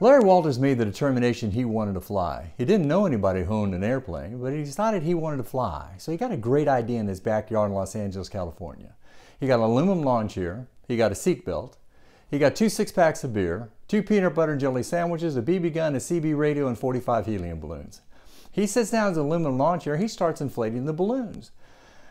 Larry Walters made the determination he wanted to fly. He didn't know anybody who owned an airplane, but he decided he wanted to fly. So he got a great idea in his backyard in Los Angeles, California. He got an aluminum lawn chair, he got a seat belt, he got 2 6-packs of beer, 2 peanut butter and jelly sandwiches, a BB gun, a CB radio, and 45 helium balloons. He sits down in his aluminum lawn chair, he starts inflating the balloons.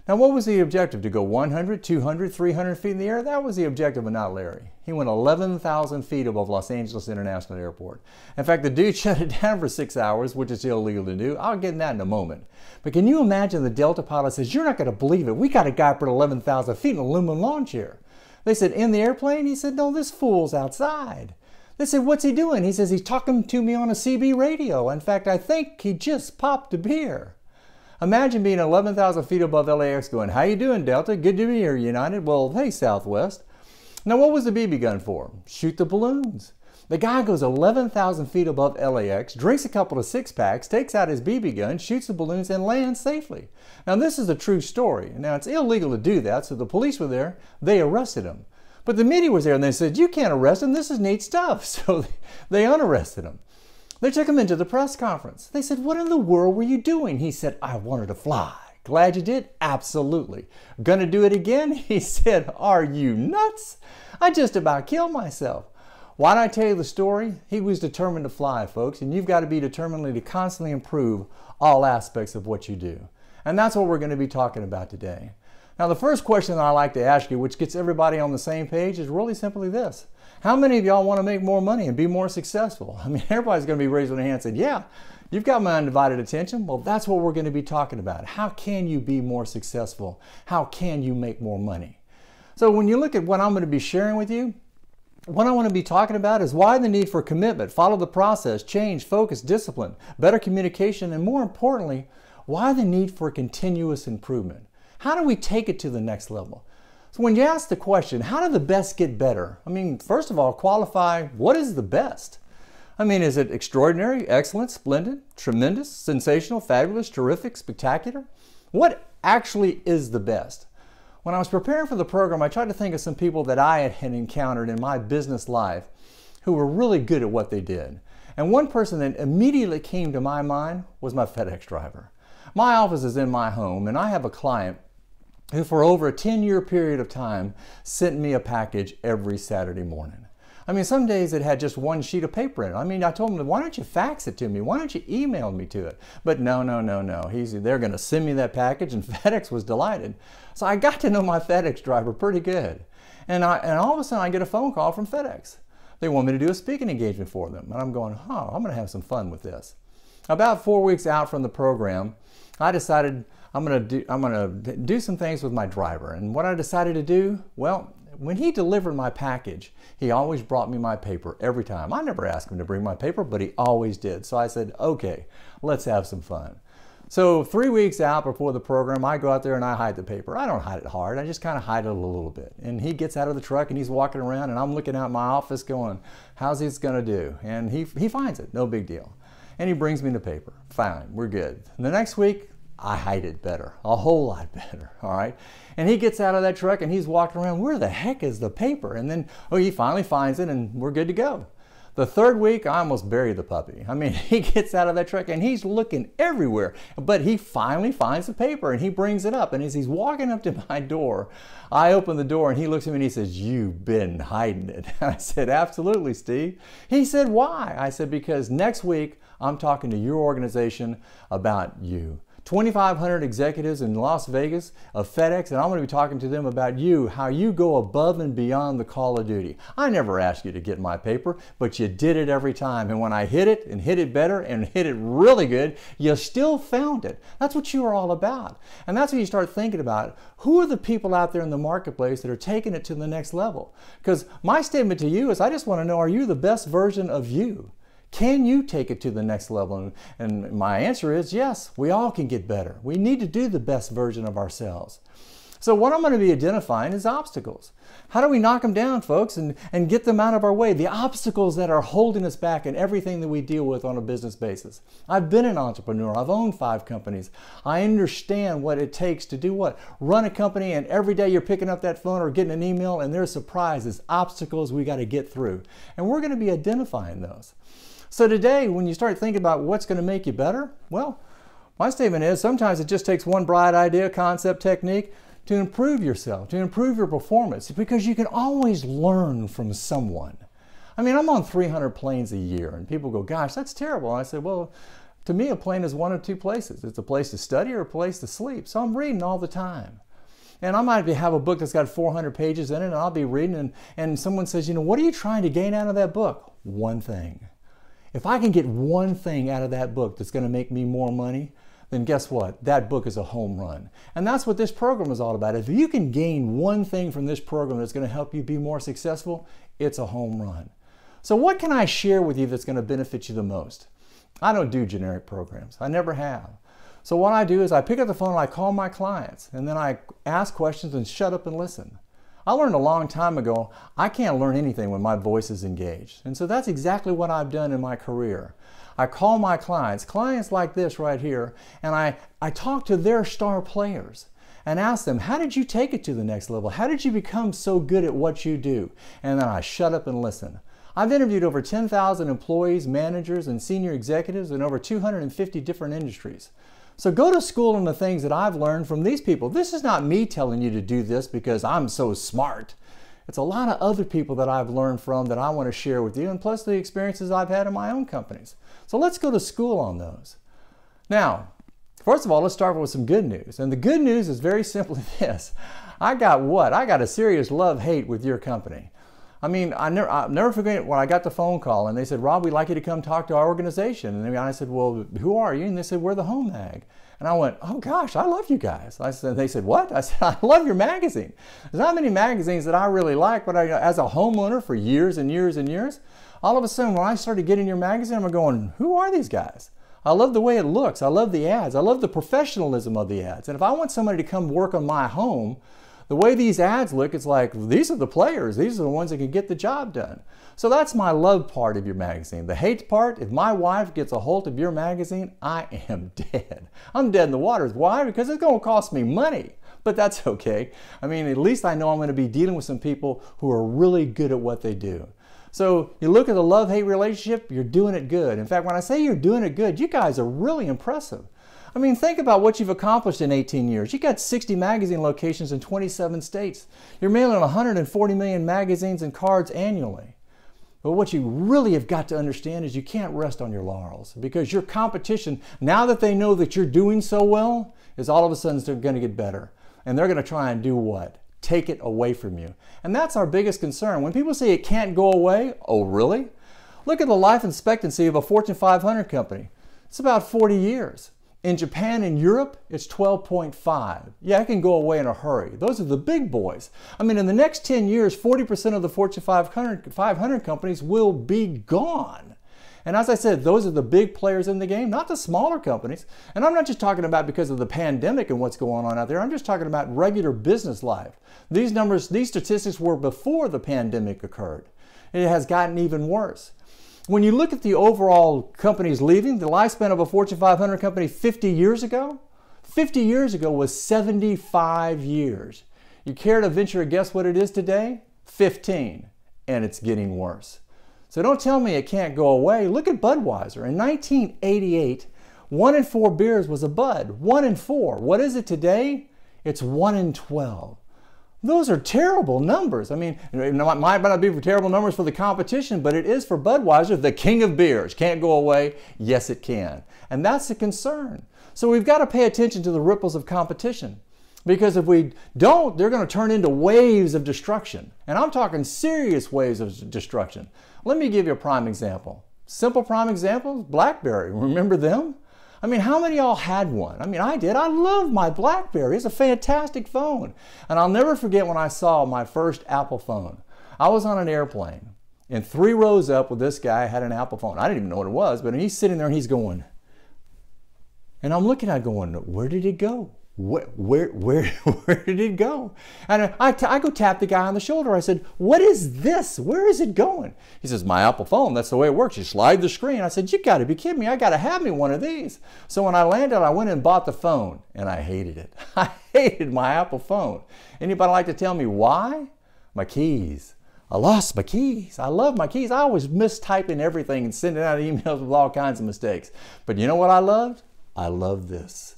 Now, what was the objective? To go 100, 200, 300 feet in the air? That was the objective, but not Larry. He went 11,000 feet above Los Angeles International Airport. In fact, the dude shut it down for 6 hours, which is illegal to do. I'll get in that in a moment. But can you imagine the Delta pilot says, "You're not going to believe it. We got a guy for 11,000 feet in an aluminum lawn chair." They said, "In the airplane?" He said, "No, this fool's outside." They said, "What's he doing?" He says, "He's talking to me on a CB radio. In fact, I think he just popped a beer." Imagine being 11,000 feet above LAX going, "How you doing, Delta? Good to be here, United." "Well, hey, Southwest." Now, what was the BB gun for? Shoot the balloons. The guy goes 11,000 feet above LAX, drinks a couple of 6-packs, takes out his BB gun, shoots the balloons, and lands safely. Now, this is a true story. Now, it's illegal to do that, so the police were there. They arrested him. But the media was there, and they said, "You can't arrest him. This is neat stuff." So they unarrested him. They took him into the press conference. They said, "What in the world were you doing?" He said, "I wanted to fly." "Glad you did?" "Absolutely." "Gonna do it again?" He said, "Are you nuts? I just about killed myself." Why did I tell you the story? He was determined to fly, folks, and you've got to be determined to constantly improve all aspects of what you do. And that's what we're going to be talking about today. Now, the first question that I like to ask you, which gets everybody on the same page, is really simply this. How many of y'all want to make more money and be more successful? I mean, everybody's going to be raising their hand and saying, "Yeah, you've got my undivided attention." Well, that's what we're going to be talking about. How can you be more successful? How can you make more money? So when you look at what I'm going to be sharing with you, what I want to be talking about is why the need for commitment, follow the process, change, focus, discipline, better communication, and more importantly, why the need for continuous improvement. How do we take it to the next level? So when you ask the question, how do the best get better? I mean, first of all, qualify what is the best? I mean, is it extraordinary, excellent, splendid, tremendous, sensational, fabulous, terrific, spectacular? What actually is the best? When I was preparing for the program, I tried to think of some people that I had encountered in my business life who were really good at what they did. And one person that immediately came to my mind was my FedEx driver. My office is in my home, and I have a client who for over a 10-year period of time sent me a package every Saturday morning. I mean, some days it had just one sheet of paper in it. I mean, I told him, "Why don't you fax it to me? Why don't you email me to it?" But no. They're going to send me that package, and FedEx was delighted. So I got to know my FedEx driver pretty good. And all of a sudden I get a phone call from FedEx. They want me to do a speaking engagement for them. And I'm going, I'm going to have some fun with this. About 4 weeks out from the program, I decided I'm going to do some things with my driver. And what I decided to do, well, when he delivered my package, he always brought me my paper every time. I never asked him to bring my paper, but he always did. So I said, "Okay, let's have some fun." So 3 weeks out before the program, I go out there and I hide the paper. I don't hide it hard. I just kind of hide it a little bit. And he gets out of the truck and he's walking around, and I'm looking out my office going, "How's this going to do?" And he finds it. No big deal. And he brings me the paper. Fine, we're good. And the next week, I hide it better, a whole lot better, all right? And he gets out of that truck and he's walking around, "Where the heck is the paper?" And then, he finally finds it and we're good to go. The third week, I almost buried the puppy. I mean, he gets out of that truck and he's looking everywhere, but he finally finds the paper and he brings it up. And as he's walking up to my door, I open the door and he looks at me and he says, "You've been hiding it." And I said, "Absolutely, Steve." He said, "Why?" I said, "Because next week, I'm talking to your organization about you. 2,500 executives in Las Vegas of FedEx, and I'm going to be talking to them about you, how you go above and beyond the call of duty. I never asked you to get my paper, but you did it every time. And when I hit it and hit it better and hit it really good, you still found it." That's what you are all about. And that's when you start thinking about who are the people out there in the marketplace that are taking it to the next level. Because my statement to you is, I just want to know, are you the best version of you? Can you take it to the next level? And my answer is yes, we all can get better. We need to do the best version of ourselves. So what I'm going to be identifying is obstacles. How do we knock them down, folks, and get them out of our way? The obstacles that are holding us back in everything that we deal with on a business basis. I've been an entrepreneur. I've owned 5 companies. I understand what it takes to do what? Run a company, and every day you're picking up that phone or getting an email, and there's surprises, obstacles we got to get through. And we're going to be identifying those. So today, when you start thinking about what's going to make you better, well, my statement is sometimes it just takes one bright idea, concept, technique to improve yourself, to improve your performance, because you can always learn from someone. I mean, I'm on 300 planes a year, and people go, gosh, that's terrible. And I said, well, to me, a plane is one of 2 places. It's a place to study or a place to sleep. So I'm reading all the time. And I might have a book that's got 400 pages in it, and I'll be reading, and someone says, you know, what are you trying to gain out of that book? One thing. If I can get one thing out of that book that's going to make me more money, then guess what? That book is a home run. And that's what this program is all about. If you can gain one thing from this program that's going to help you be more successful, it's a home run. So what can I share with you that's going to benefit you the most? I don't do generic programs. I never have. So what I do is I pick up the phone and I call my clients, and then I ask questions and shut up and listen. I learned a long time ago, I can't learn anything when my voice is engaged. And so that's exactly what I've done in my career. I call my clients like this right here, and I talk to their star players and ask them, how did you take it to the next level? How did you become so good at what you do? And then I shut up and listen. I've interviewed over 10,000 employees, managers, and senior executives in over 250 different industries. So go to school on the things that I've learned from these people. This is not me telling you to do this because I'm so smart. It's a lot of other people that I've learned from that I want to share with you, and plus the experiences I've had in my own companies. So let's go to school on those. Now, first of all, let's start with some good news. And the good news is very simply this. I got what? I got a serious love-hate with your company. I mean, I'll never forget when I got the phone call and they said, Rob, we'd like you to come talk to our organization. And I said, well, who are you? And they said, we're TheHomeMag. And I went, oh gosh, I love you guys. They said, what? I said, I love your magazine. There's not many magazines that I really like, but as a homeowner for years and years and years, all of a sudden when I started getting your magazine, I'm going, who are these guys? I love the way it looks. I love the ads. I love the professionalism of the ads. And if I want somebody to come work on my home, the way these ads look, it's like, these are the players. These are the ones that can get the job done. So that's my love part of your magazine. The hate part, if my wife gets a hold of your magazine, I am dead. I'm dead in the water. Why? Because it's going to cost me money. But that's okay. I mean, at least I know I'm going to be dealing with some people who are really good at what they do. So you look at the love-hate relationship, you're doing it good. In fact, when I say you're doing it good, you guys are really impressive. I mean, think about what you've accomplished in 18 years. You got 60 magazine locations in 27 states. You're mailing 140 million magazines and cards annually. But what you really have got to understand is you can't rest on your laurels, because your competition, now that they know that you're doing so well, is all of a sudden they're going to get better. And they're going to try and do what? Take it away from you. And that's our biggest concern. When people say it can't go away, oh really? Look at the life expectancy of a Fortune 500 company. It's about 40 years. In Japan and Europe, it's 12.5. Yeah, it can go away in a hurry. Those are the big boys. I mean, in the next 10 years, 40% of the Fortune 500 companies will be gone. And as I said, those are the big players in the game, not the smaller companies. And I'm not just talking about because of the pandemic and what's going on out there. I'm just talking about regular business life. These numbers, these statistics were before the pandemic occurred. It has gotten even worse. When you look at the overall companies leaving, the lifespan of a Fortune 500 company 50 years ago was 75 years. You care to venture a guess what it is today? 15. And it's getting worse. So don't tell me it can't go away. Look at Budweiser. In 1988, 1 in 4 beers was a Bud. 1 in 4. What is it today? It's 1 in 12. Those are terrible numbers. I mean, it might not be terrible numbers for the competition, but it is for Budweiser, the king of beers. Can't go away? Yes, it can. And that's the concern. So we've got to pay attention to the ripples of competition. Because if we don't, they're going to turn into waves of destruction. And I'm talking serious waves of destruction. Let me give you a prime example. Simple prime example, BlackBerry. Remember them? I mean, how many of y'all had one? I mean, I did. I love my BlackBerry. It's a fantastic phone. And I'll never forget when I saw my first Apple phone. I was on an airplane, and 3 rows up with this guy had an Apple phone. I didn't even know what it was, but he's sitting there and he's going. And I'm looking at it going, where did it go? where did it go? And I go tap the guy on the shoulder. I said, what is this? Where is it going? He says, my Apple phone, that's the way it works. You slide the screen. I said, you gotta be kidding me. I gotta have me one of these. So when I landed, I went and bought the phone, and I hated it. I hated my Apple phone. Anybody like to tell me why? My keys. I lost my keys. I love my keys. I always mistyping everything and sending out emails with all kinds of mistakes. But you know what I loved? I love this.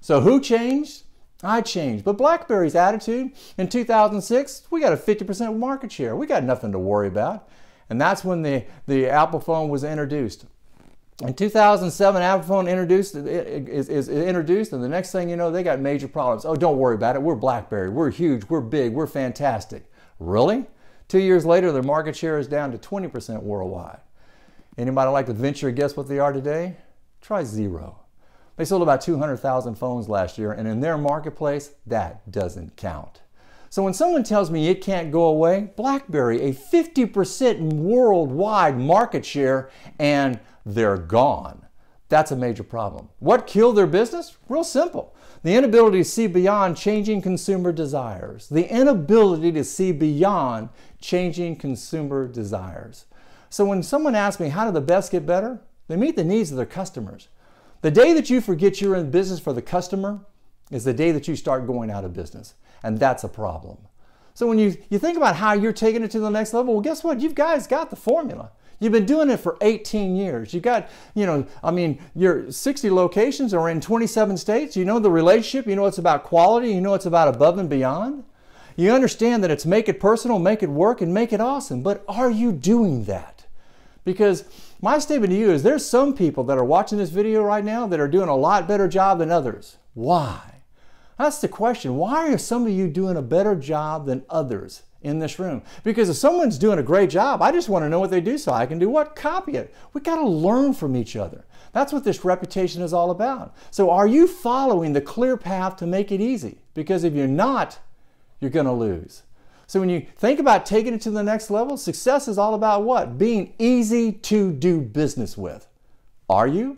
So who changed? I changed. But BlackBerry's attitude in 2006, we got a 50% market share. We got nothing to worry about. And that's when the Apple phone was introduced. In 2007, Apple phone is introduced, and the next thing you know, they got major problems. Oh, don't worry about it. We're BlackBerry. We're huge. We're big. We're fantastic. Really? 2 years later, their market share is down to 20% worldwide. Anybody like to venture a guess what they are today? Try zero. They sold about 200,000 phones last year, and in their marketplace, that doesn't count. So when someone tells me it can't go away, BlackBerry, a 50% worldwide market share, and they're gone. That's a major problem. What killed their business? Real simple. The inability to see beyond changing consumer desires. The inability to see beyond changing consumer desires. So when someone asks me, how do the best get better? They meet the needs of their customers. The day that you forget you're in business for the customer is the day that you start going out of business. And that's a problem. So when you think about how you're taking it to the next level, well, guess what? You guys got the formula. You've been doing it for 18 years. You got, your 60 locations are in 27 states. You know the relationship. You know it's about quality. You know it's about above and beyond. You understand that it's make it personal, make it work, and make it awesome. But are you doing that? Because my statement to you is there's some people that are watching this video right now that are doing a lot better job than others. Why? That's the question. Why are some of you doing a better job than others in this room? Because if someone's doing a great job, I just want to know what they do so I can do what? Copy it. We got to learn from each other. That's what this reputation is all about. So are you following the clear path to make it easy? Because if you're not, you're going to lose. So when you think about taking it to the next level, success is all about what? Being easy to do business with. Are you?